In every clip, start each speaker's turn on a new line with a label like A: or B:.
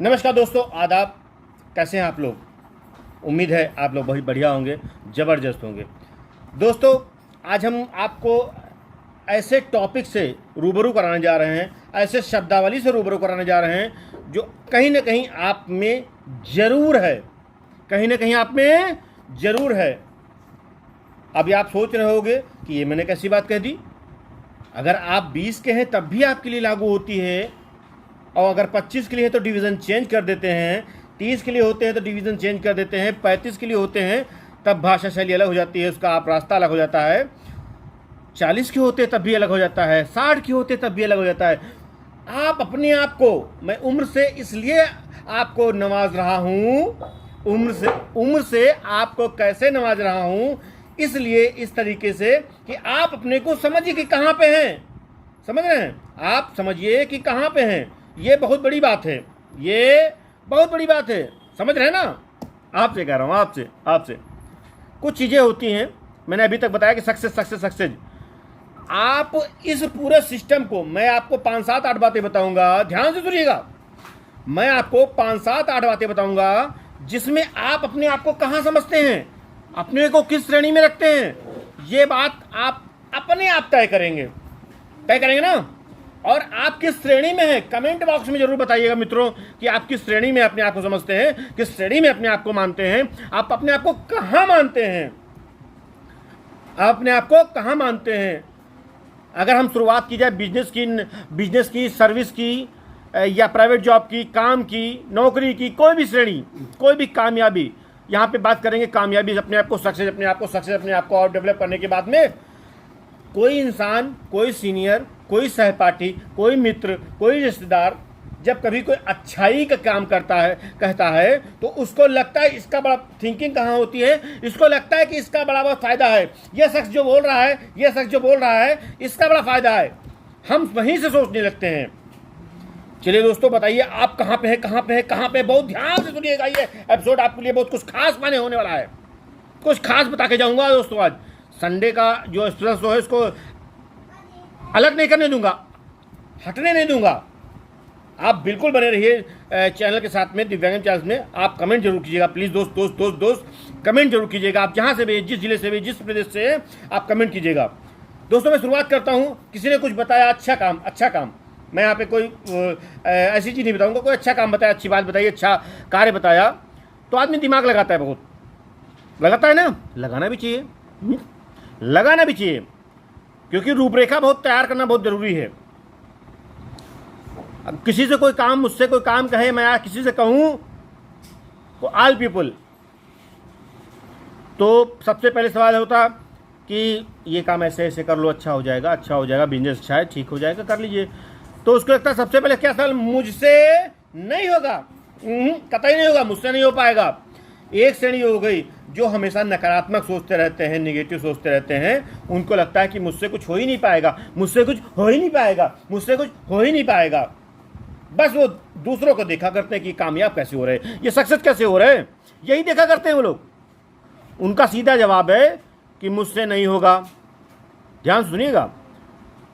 A: नमस्कार दोस्तों, आदाब। कैसे हैं आप लोग? उम्मीद है आप लोग बहुत बढ़िया होंगे, ज़बरदस्त होंगे। दोस्तों, आज हम आपको ऐसे टॉपिक से रूबरू कराने जा रहे हैं, ऐसे शब्दावली से रूबरू कराने जा रहे हैं जो कहीं ना कहीं आप में ज़रूर है, कहीं ना कहीं आप में ज़रूर है। अभी आप सोच रहे होंगे कि ये मैंने कैसी बात कह दी। अगर आप 20 के हैं तब भी आपके लिए लागू होती है, और अगर 25 के लिए है तो डिवीज़न चेंज कर देते हैं, 30 के लिए होते हैं तो डिवीज़न चेंज कर देते हैं, 35 के लिए होते हैं तब भाषा शैली अलग हो जाती है, उसका आप रास्ता अलग हो जाता है, 40 के होते तब भी अलग हो जाता है, 60 के होते तब भी अलग हो जाता है। आप अपने आप को, मैं उम्र से इसलिए आपको नवाज रहा हूँ, उम्र से आपको कैसे नवाज रहा हूँ, इसलिए इस तरीके से कि आप अपने को समझिए कि कहाँ पे हैं। समझ रहे हैं? आप समझिए कि कहाँ पे हैं। ये बहुत बड़ी बात है, ये बहुत बड़ी बात है। समझ रहे हैं ना? आपसे कह रहा हूँ, आपसे कुछ चीज़ें होती हैं। मैंने अभी तक बताया कि सक्सेस। आप इस पूरे सिस्टम को, मैं आपको 5, 7, 8 बातें बताऊंगा, ध्यान से सुनिएगा। मैं आपको 5, 7, 8 बातें बताऊंगा जिसमें आप अपने आप को कहाँ समझते हैं, अपने को किस श्रेणी में रखते हैं। ये बात आप अपने आप तय करेंगे ना। और आप किस श्रेणी में हैं, कमेंट बॉक्स में जरूर बताइएगा मित्रों कि आप किस श्रेणी में अपने आप को समझते हैं, किस श्रेणी में अपने आप को मानते हैं, आप अपने आप को कहाँ मानते हैं, आप अपने आप को कहाँ मानते हैं। अगर हम शुरुआत की जाए बिजनेस की, सर्विस की, या प्राइवेट जॉब की, काम की, नौकरी की, कोई भी श्रेणी, कोई भी कामयाबी, यहाँ पे बात करेंगे कामयाबी, अपने आप को सक्सेस, अपने आप को और डेवलप करने के बाद में कोई इंसान, कोई सीनियर, कोई सहपाठी, कोई मित्र, कोई रिश्तेदार जब कभी कोई अच्छाई का काम कहता है तो उसको लगता है, इसका बड़ा थिंकिंग कहाँ होती है, इसको लगता है कि इसका बड़ा फायदा है, ये शख्स जो बोल रहा है इसका बड़ा फायदा है। हम वहीं से सोचने लगते हैं। चलिए दोस्तों, बताइए आप कहाँ पे हैं। बहुत ध्यान से सुनिएगा, ये एपिसोड आपके लिए बहुत कुछ खास माने होने वाला है। कुछ खास बता के जाऊँगा दोस्तों। आज संडे का जो स्पेशल शो है इसको अलग नहीं करने दूंगा, हटने नहीं दूंगा। आप बिल्कुल बने रहिए चैनल के साथ में, दिव्यांगम चैनल में। आप कमेंट जरूर कीजिएगा प्लीज़ दोस्त, कमेंट जरूर कीजिएगा। आप जहाँ से भी, जिस जिले से भी, जिस प्रदेश से, आप कमेंट कीजिएगा। दोस्तों, मैं शुरुआत करता हूँ। किसी ने कुछ बताया अच्छा काम, मैं यहाँ पे कोई ऐसी चीज़ नहीं बताऊँगा। कोई अच्छा काम बताया, अच्छी बात बताई, अच्छा कार्य बताया तो आदमी दिमाग लगाता है, बहुत लगाता है ना। लगाना भी चाहिए, क्योंकि रूपरेखा बहुत तैयार करना बहुत ज़रूरी है। अब किसी से कोई काम, मुझसे कोई काम कहे, मैं आज किसी से कहूँ तो ऑल पीपल, तो सबसे पहले सवाल होता कि ये काम ऐसे कर लो, अच्छा हो जाएगा, बिजनेस अच्छा है, ठीक हो जाएगा, कर लीजिए। तो उसको लगता है सबसे पहले क्या सवाल, मुझसे नहीं होगा, कतई नहीं होगा, मुझसे नहीं हो पाएगा। एक श्रेणी हो गई जो हमेशा नकारात्मक सोचते रहते हैं, नेगेटिव सोचते रहते हैं। उनको लगता है कि मुझसे कुछ हो ही नहीं पाएगा, बस वो दूसरों को देखा करते हैं कि कामयाब कैसे हो रहे हैं, ये सक्सेस कैसे हो रहे हैं, यही देखा करते हैं वो लोग। उनका सीधा जवाब है कि मुझसे नहीं होगा। ध्यान सुनिएगा।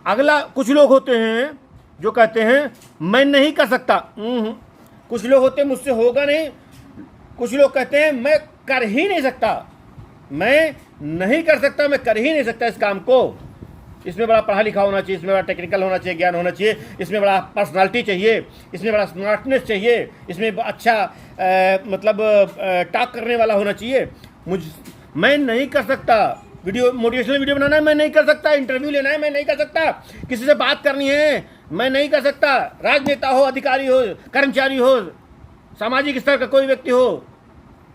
A: अगला, कुछ लोग होते हैं जो कहते हैं मैं नहीं कर सकता। कुछ लोग होते हैं मुझसे होगा नहीं। कुछ लोग कहते हैं मैं कर ही नहीं सकता, मैं कर ही नहीं सकता इस काम को। इसमें बड़ा पढ़ा लिखा होना चाहिए, इसमें बड़ा टेक्निकल होना चाहिए, ज्ञान होना चाहिए, इसमें बड़ा पर्सनालिटी चाहिए, इसमें बड़ा स्मार्टनेस चाहिए, इसमें अच्छा टॉक करने वाला होना चाहिए। मैं नहीं कर सकता, मोटिवेशनल वीडियो बनाना है, मैं नहीं कर सकता, इंटरव्यू लेना है, मैं नहीं कर सकता, किसी से बात करनी है, मैं नहीं कर सकता, राजनेता हो, अधिकारी हो, कर्मचारी हो, सामाजिक स्तर का कोई व्यक्ति हो,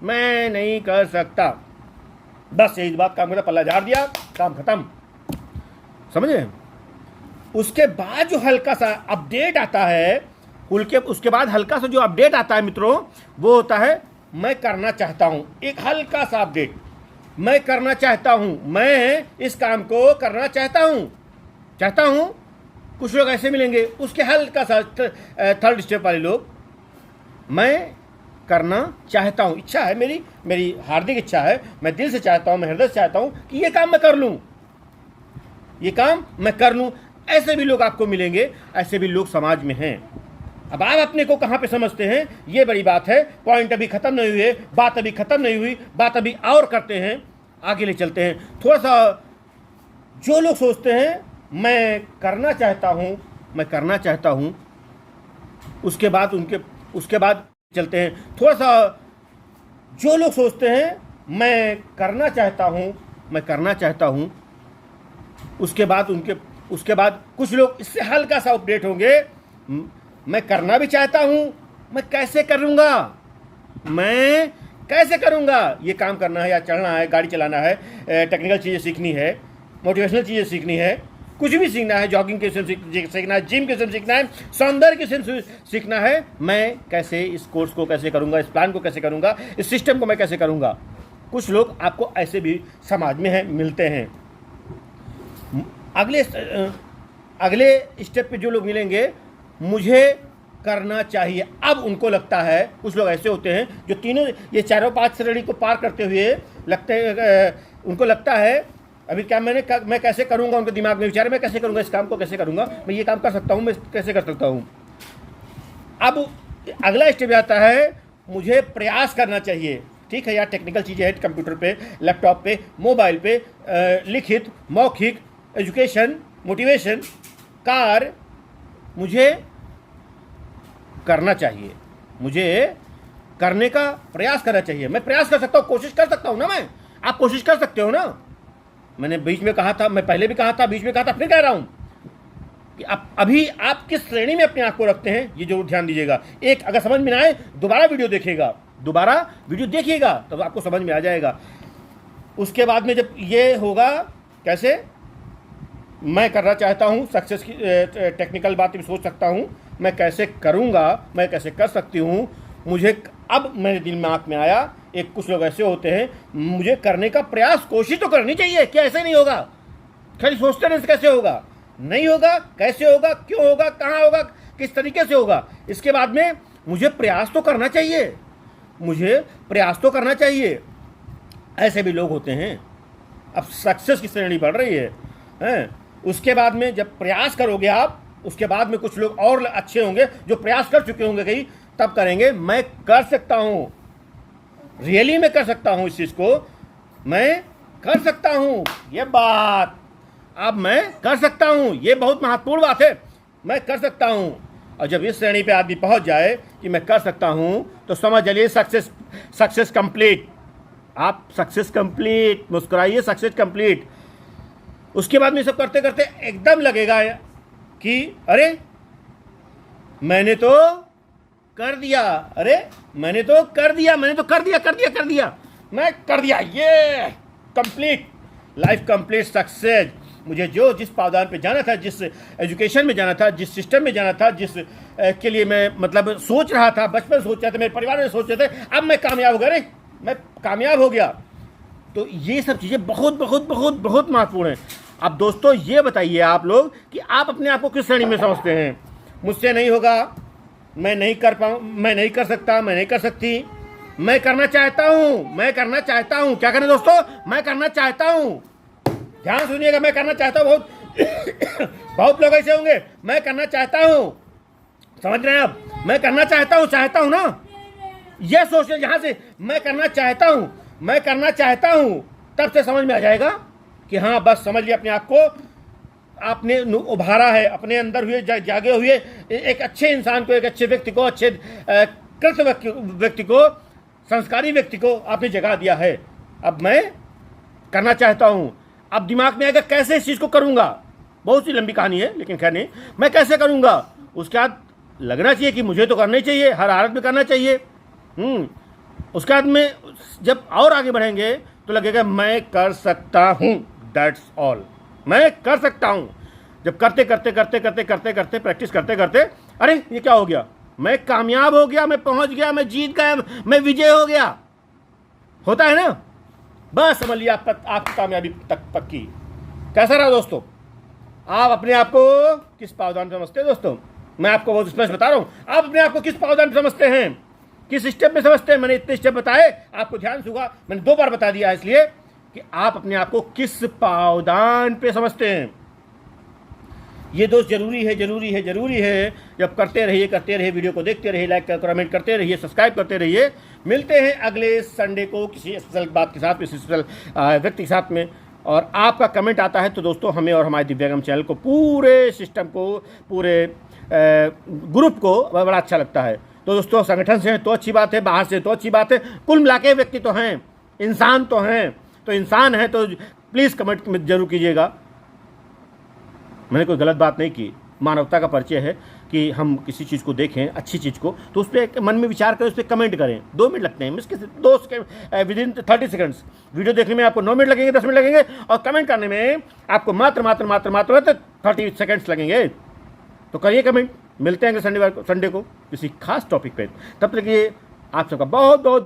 A: मैं नहीं कर सकता। बस यही बात, काम करता, पल्ला झाड़ दिया, काम खत्म। समझे? उसके बाद जो हल्का सा अपडेट आता है, उसके बाद हल्का सा जो अपडेट आता है मित्रों, वो होता है मैं करना चाहता हूं। एक हल्का सा अपडेट, मैं करना चाहता हूं, मैं इस काम को करना चाहता हूं। कुछ लोग ऐसे मिलेंगे, उसके हल्का सा थर्ड स्टेप वाले लोग, मैं करना चाहता हूं, इच्छा है मेरी हार्दिक इच्छा है, मैं दिल से चाहता हूं, मैं हृदय से चाहता हूं कि ये काम मैं कर लूं। ऐसे भी लोग आपको मिलेंगे, ऐसे भी लोग समाज में हैं। अब आप अपने को कहाँ पे समझते हैं, ये बड़ी बात है। पॉइंट अभी ख़त्म नहीं हुए, बात अभी ख़त्म नहीं हुई, बात अभी और करते हैं, आगे ले चलते हैं। थोड़ा सा जो लोग सोचते हैं मैं करना चाहता हूँ, मैं करना चाहता हूँ, उसके बाद चलते हैं। थोड़ा सा जो लोग सोचते हैं मैं करना चाहता हूँ, मैं करना चाहता हूँ, उसके बाद कुछ लोग इससे हल्का सा अपडेट होंगे। मैं करना भी चाहता हूँ, मैं कैसे करूँगा, मैं कैसे करूँगा। ये काम करना है या चढ़ना है, गाड़ी चलाना है, टेक्निकल चीज़ें सीखनी है, मोटिवेशनल चीज़ें सीखनी है, कुछ भी सीखना है, जॉगिंग के सीखना है, जिम के सीखना है, सौंदर्य के सीखना है। मैं कैसे इस कोर्स को कैसे करूँगा, इस प्लान को कैसे करूँगा, इस सिस्टम को मैं कैसे करूँगा। कुछ लोग आपको ऐसे भी समाज में मिलते हैं। अगले स्टेप पे जो लोग मिलेंगे, मुझे करना चाहिए। अब उनको लगता है, कुछ लोग ऐसे होते हैं जो तीनों ये चारों पांच श्रेणी को पार करते हुए उनको लगता है अभी क्या मैं कैसे करूंगा। उनके दिमाग में विचार, मैं कैसे करूंगा, इस काम को कैसे करूंगा, मैं ये काम कर सकता हूं, मैं कैसे कर सकता हूं। अब अगला स्टेप आता है, मुझे प्रयास करना चाहिए। ठीक है यार, टेक्निकल चीज़ें हैं, कंप्यूटर पे, लैपटॉप पे, मोबाइल पे, लिखित, मौखिक, एजुकेशन, मोटिवेशन, कार, मुझे करना चाहिए, मुझे करने का प्रयास करना चाहिए। मैं प्रयास कर सकता हूँ, कोशिश कर सकता हूँ ना। आप कोशिश कर सकते हो ना। मैंने बीच में कहा था, मैं पहले भी कहा था, बीच में कहा था, फिर कह रहा हूँ कि अभी आप किस श्रेणी में अपने आप को रखते हैं, ये जरूर ध्यान दीजिएगा। एक अगर समझ में ना आए, दोबारा वीडियो देखिएगा, तब आपको समझ में आ जाएगा। उसके बाद में जब ये होगा, कैसे मैं करना चाहता हूँ, सक्सेस की टेक्निकल बात भी सोच सकता हूँ, मैं कैसे करूँगा, मैं कैसे कर सकती हूँ, मुझे अब मेरे दिल में आँख में आया। एक कुछ लोग ऐसे होते हैं, मुझे करने का प्रयास, कोशिश तो करनी चाहिए, क्या ऐसे नहीं होगा। खाली सोचते नहीं कैसे होगा, नहीं होगा, कैसे होगा, क्यों होगा, कहाँ होगा, किस तरीके से होगा। इसके बाद में मुझे प्रयास तो करना चाहिए, मुझे प्रयास तो करना चाहिए। ऐसे भी लोग होते हैं। अब सक्सेस की श्रेणी बढ़ रही है। उसके बाद में जब प्रयास करोगे आप, उसके बाद में कुछ लोग और अच्छे होंगे जो प्रयास कर चुके होंगे कहीं, तब करेंगे मैं कर सकता हूँ, रियली मैं कर सकता हूँ, इस चीज़ को मैं कर सकता हूँ। ये बात अब मैं कर सकता हूँ, ये बहुत महत्वपूर्ण बात है, मैं कर सकता हूँ। और जब इस श्रेणी पे आदमी पहुँच जाए कि मैं कर सकता हूँ, तो समझ जाइए सक्सेस कंप्लीट। आप सक्सेस कंप्लीट, मुस्कुराइए, सक्सेस कंप्लीट। उसके बाद में सब करते करते एकदम लगेगा कि अरे मैंने तो कर दिया, अरे मैंने तो कर दिया, मैं कर दिया, ये कंप्लीट लाइफ, कंप्लीट सक्सेस। मुझे जिस पावदान पे जाना था, जिस एजुकेशन में जाना था, जिस सिस्टम में जाना था, जिस के लिए मैं मतलब सोच रहा था, बचपन सोच रहा था, मेरे परिवार में सोच रहे थे, अब मैं कामयाब हो गया। अरे मैं कामयाब हो गया। तो ये सब चीज़ें बहुत बहुत बहुत बहुत महत्वपूर्ण हैं। अब दोस्तों ये बताइए आप लोग कि आप अपने आप को किस श्रेणी में समझते हैं। मुझसे नहीं होगा, मैं नहीं कर पाऊँ, मैं नहीं कर सकता, मैं नहीं कर सकती, मैं करना चाहता हूँ, क्या करें दोस्तों, मैं करना चाहता हूँ। ध्यान सुनिएगा, मैं करना चाहता हूँ। बहुत लोग ऐसे होंगे, मैं करना चाहता हूँ, समझ रहे हैं आप, मैं करना चाहता हूँ ना। यह सोचिए, जहाँ से मैं करना चाहता हूँ, तब से समझ में आ जाएगा कि हाँ बस समझ लिया, अपने आप को आपने उभारा है, अपने अंदर हुए जागे हुए एक अच्छे इंसान को, एक अच्छे व्यक्ति को, अच्छे कृत व्यक्ति को, संस्कारी व्यक्ति को आपने जगा दिया है। अब मैं करना चाहता हूँ। अब दिमाग में आएगा कैसे इस चीज़ को करूँगा, बहुत सी लंबी कहानी है, लेकिन खैर नहीं, मैं कैसे करूँगा। उसके बाद लगना चाहिए कि मुझे तो करना ही चाहिए, हर हालत में करना चाहिए। उसके बाद में जब और आगे बढ़ेंगे तो लगेगा मैं कर सकता हूँ, दैट्स ऑल, मैं कर सकता हूँ। जब करते प्रैक्टिस करते अरे ये क्या हो गया, मैं कामयाब हो गया, मैं पहुँच गया, मैं जीत गया, मैं विजय हो गया, होता है ना। बस समझ लिया आपकी कामयाबी तक पक्की। कैसा रहा दोस्तों, आप अपने आप को किस पावदान समझते हैं दोस्तों। मैं आपको बहुत स्पष्ट बता रहा हूँ, आप अपने आप को किस पावदान समझते हैं, किस स्टेप में समझते हैं। मैंने इतने स्टेप बताए, आपको ध्यान से होगा, मैंने 2 बार बता दिया है, इसलिए कि आप अपने आप को किस पावदान पे समझते हैं। ये दोस्त जरूरी है, जरूरी है, जरूरी है। जब करते रहिए, वीडियो को देखते रहिए, लाइक कमेंट करते रहिए, सब्सक्राइब करते रहिए। मिलते हैं अगले संडे को किसी स्पेशल बात के साथ, किसी स्पेशल व्यक्ति के साथ में। और आपका कमेंट आता है तो दोस्तों हमें और हमारे दिव्यांगम चैनल को, पूरे सिस्टम को, पूरे ग्रुप को बड़ा अच्छा लगता है। तो दोस्तों संगठन से हैं तो अच्छी बात है, बाहर से तो अच्छी बात है, कुल मिला के व्यक्ति तो हैं, इंसान तो हैं। तो इंसान है तो प्लीज़ कमेंट में जरूर कीजिएगा। मैंने कोई गलत बात नहीं की, मानवता का परिचय है कि हम किसी चीज़ को देखें, अच्छी चीज़ को, तो उस पर मन में विचार करें, उस पर कमेंट करें। 2 मिनट लगते हैं, मुश्किल से 2 सेकेंड, विदिन 30 सेकंड्स। वीडियो देखने में आपको 9 मिनट लगेंगे, 10 मिनट लगेंगे, और कमेंट करने में आपको मात्र 30 सेकंड्स लगेंगे। तो करिए कमेंट। मिलते हैं संडे को किसी खास टॉपिक पे। तब तक ये आप सबका बहुत बहुत